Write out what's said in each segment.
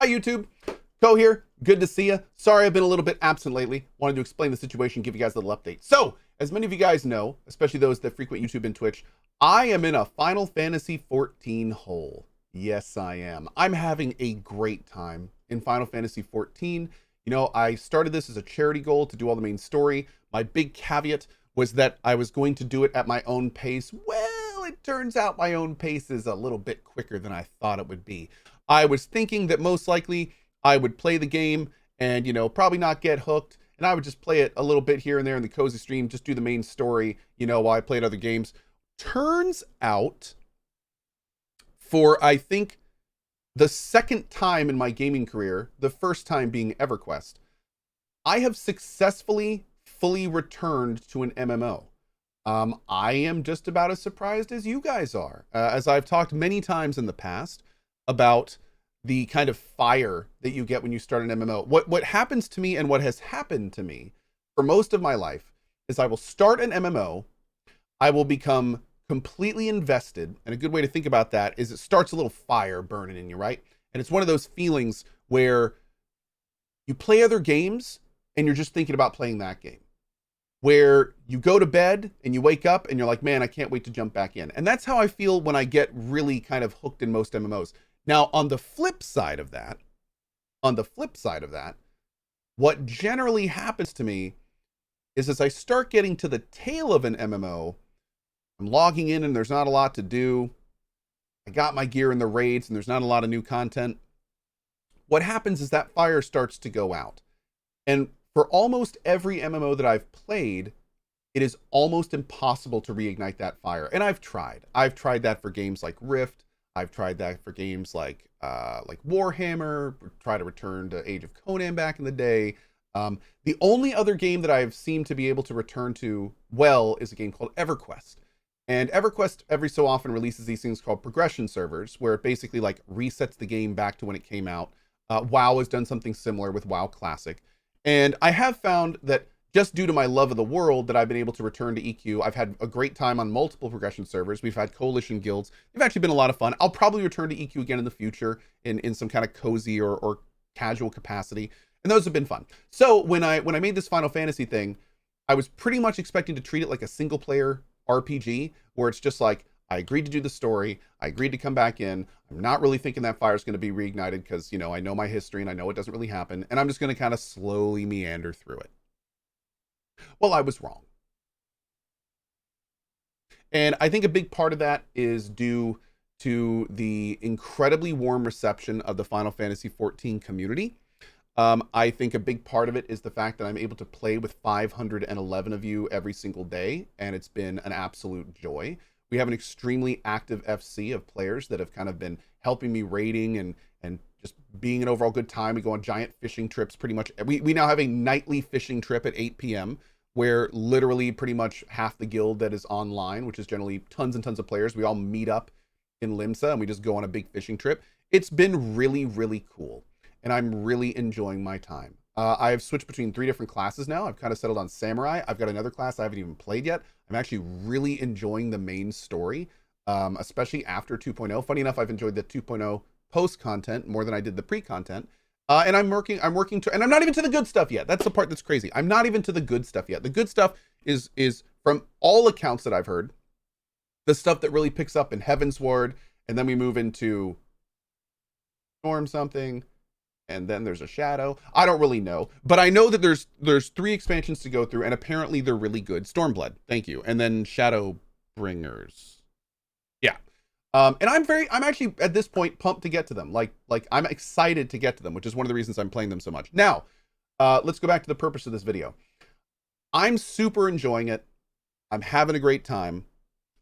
Hi YouTube, Cohh here. Good to see you. Sorry I've been a little bit absent lately. Wanted to explain the situation, give you guys a little update. So, as many of you guys know, especially those that frequent YouTube and Twitch, I am in a Final Fantasy XIV hole. Yes, I am. I'm having a great time in Final Fantasy XIV. You know, I started this as a charity goal to do all the main story. My big caveat was that I was going to do it at my own pace. Well, it turns out my own pace is a little bit quicker than I thought it would be. I was thinking that most likely I would play the game and, you know, probably not get hooked. And I would just play it a little bit here and there in the cozy stream, just do the main story, you know, while I played other games. Turns out, for I think the second time in my gaming career, the first time being EverQuest, I have successfully fully returned to an MMO. I am just about as surprised as you guys are. As I've talked many times in the past about the kind of fire that you get when you start an MMO. What happens to me and what has happened to me for most of my life is I will start an MMO, I will become completely invested, and a good way to think about that is it starts a little fire burning in you, right? And it's one of those feelings where you play other games and you're just thinking about playing that game, where you go to bed and you wake up and you're like, man, I can't wait to jump back in. And that's how I feel when I get really kind of hooked in most MMOs. Now, on the flip side of that, what generally happens to me is as I start getting to the tail of an MMO, I'm logging in and there's not a lot to do. I got my gear in the raids and there's not a lot of new content. What happens is that fire starts to go out. And for almost every MMO that I've played, it is almost impossible to reignite that fire. And I've tried. I've tried that for games like Rift. I've tried that for games like Warhammer, try to return to Age of Conan back in the day. The only other game that I've seemed to be able to return to well is a game called EverQuest. And EverQuest every so often releases these things called progression servers, where it basically like resets the game back to when it came out. WoW has done something similar with WoW Classic. And I have found that just due to my love of the world that I've been able to return to EQ. I've had a great time on multiple progression servers. We've had coalition guilds. They've actually been a lot of fun. I'll probably return to EQ again in the future in some kind of cozy or casual capacity. And those have been fun. So when I made this Final Fantasy thing, I was pretty much expecting to treat it like a single player RPG where it's just like, I agreed to do the story. I agreed to come back in. I'm not really thinking that fire is going to be reignited because, you know, I know my history and I know it doesn't really happen. And I'm just going to kind of slowly meander through it. Well, I was wrong. And I think a big part of that is due to the incredibly warm reception of the Final Fantasy XIV community. I think a big part of it is the fact that I'm able to play with 511 of you every single day, and it's been an absolute joy. We have an extremely active FC of players that have kind of been helping me raiding and just being an overall good time. We go on giant fishing trips pretty much. We now have a nightly fishing trip at 8 p.m. where literally pretty much half the guild that is online, which is generally tons and tons of players, we all meet up in Limsa and we just go on a big fishing trip. It's been really, really cool. And I'm really enjoying my time. I have switched between 3 different classes now. I've kind of settled on Samurai. I've got another class I haven't even played yet. I'm actually really enjoying the main story, especially after 2.0. Funny enough, I've enjoyed the 2.0 post content more than I did the pre-content. And I'm working to, and I'm not even to the good stuff yet. That's the part that's crazy. I'm not even to the good stuff yet. The good stuff is from all accounts that I've heard, the stuff that really picks up in Heavensward, and then we move into Storm something, and then there's a Shadow. I don't really know, but I know that there's 3 expansions to go through, and apparently they're really good. Stormblood, thank you, and then Shadowbringers. Yeah. And I'm actually at this point pumped to get to them. Like I'm excited to get to them, which is one of the reasons I'm playing them so much. Now, let's go back to the purpose of this video. I'm super enjoying it. I'm having a great time.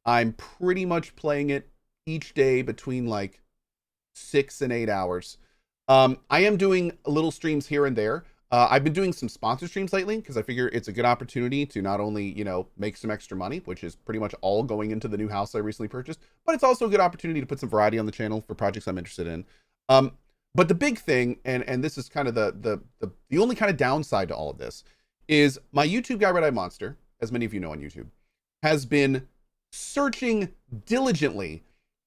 I'm pretty much playing it each day between like 6 and 8 hours. I am doing little streams here and there. I've been doing some sponsor streams lately because I figure it's a good opportunity to not only, you know, make some extra money, which is pretty much all going into the new house I recently purchased, but it's also a good opportunity to put some variety on the channel for projects I'm interested in. But the big thing, and this is kind of the only kind of downside to all of this, is my YouTube guy, Red Eye Monster, as many of you know on YouTube, has been searching diligently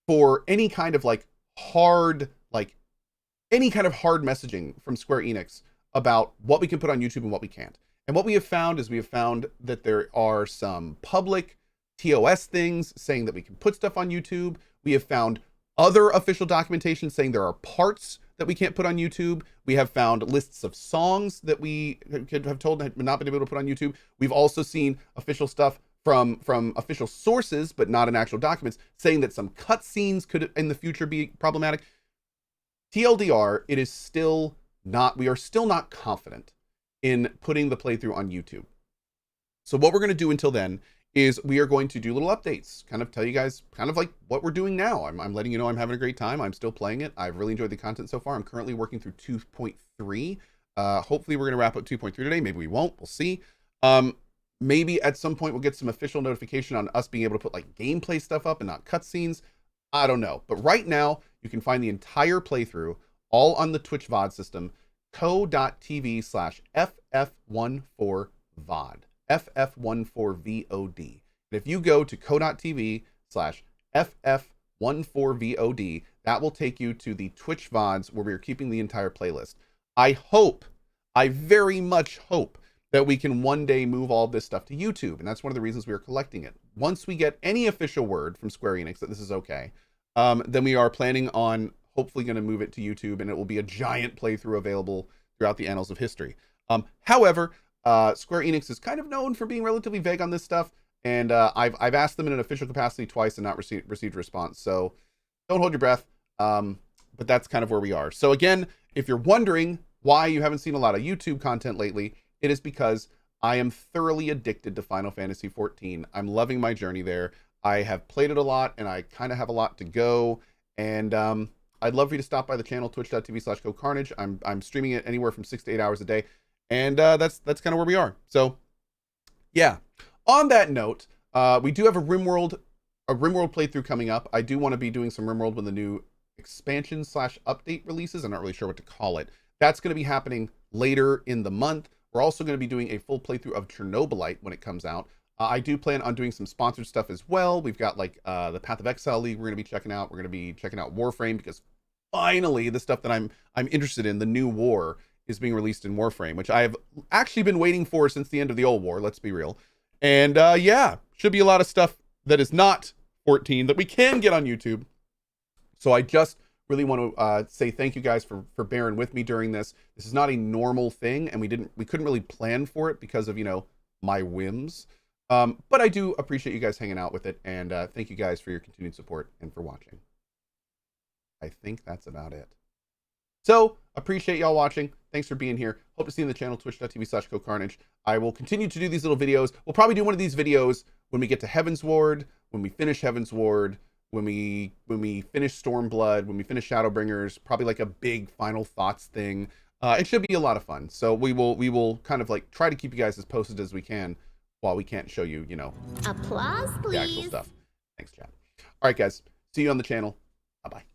for any kind of like hard, like any kind of hard messaging from Square Enix about what we can put on YouTube and what we can't. And what we have found is we have found that there are some public TOS things saying that we can put stuff on YouTube. We have found other official documentation saying there are parts that we can't put on YouTube. We have found lists of songs that we could have told had not been able to put on YouTube. We've also seen official stuff from official sources, but not in actual documents, saying that some cutscenes could in the future be problematic. TLDR, it is still not, we are still not confident in putting the playthrough on YouTube. So what we're going to do until then is we are going to do little updates, kind of tell you guys kind of like what we're doing now. I'm letting you know I'm having a great time. I'm still playing it. I've really enjoyed the content so far. I'm currently working through 2.3. Hopefully we're going to wrap up 2.3 today. Maybe we won't. We'll see. Maybe at some point we'll get some official notification on us being able to put like gameplay stuff up and not cutscenes. I don't know. But right now you can find the entire playthrough all on the Twitch VOD system, cohh.tv/FF14VOD. FF14VOD. And if you go to cohh.tv/FF14VOD, that will take you to the Twitch VODs where we are keeping the entire playlist. I very much hope that we can one day move all this stuff to YouTube. And that's one of the reasons we are collecting it. Once we get any official word from Square Enix that this is okay, then we are planning on hopefully going to move it to YouTube, and it will be a giant playthrough available throughout the annals of history. However, Square Enix is kind of known for being relatively vague on this stuff, and I've asked them in an official capacity twice and not received a response. So don't hold your breath. But that's kind of where we are. So again, if you're wondering why you haven't seen a lot of YouTube content lately, it is because I am thoroughly addicted to Final Fantasy XIV. I'm loving my journey there. I have played it a lot, and I kind of have a lot to go. And I'd love for you to stop by the channel, twitch.tv/CohhCarnage. I'm streaming it anywhere from 6 to 8 hours a day. And that's kind of where we are. So yeah, on that note, we do have a RimWorld playthrough coming up. I do want to be doing some RimWorld when the new expansion/update releases. I'm not really sure what to call it. That's going to be happening later in the month. We're also going to be doing a full playthrough of Chernobylite when it comes out. I do plan on doing some sponsored stuff as well. We've got like the Path of Exile League we're going to be checking out. We're going to be checking out Warframe, because finally the stuff that I'm interested in, the new war, is being released in Warframe, which I have actually been waiting for since the end of the old war, let's be real. And yeah, should be a lot of stuff that is not 14 that we can get on YouTube. So I just really want to say thank you guys for bearing with me during this. This is not a normal thing, and we couldn't really plan for it because of, you know, my whims. But I do appreciate you guys hanging out with it, and thank you guys for your continued support and for watching. I think that's about it. So appreciate y'all watching. Thanks for being here. Hope to see you on the channel, twitch.tv/CohhCarnage. I will continue to do these little videos. We'll probably do one of these videos when we get to Heaven's Ward, when we finish Heaven's Ward, when we finish Stormblood, when we finish Shadowbringers, probably like a big final thoughts thing. It should be a lot of fun. So we will kind of like try to keep you guys as posted as we can while we can't show you, you know, applause, please, the actual stuff. Thanks, chat. All right, guys. See you on the channel. Bye-bye.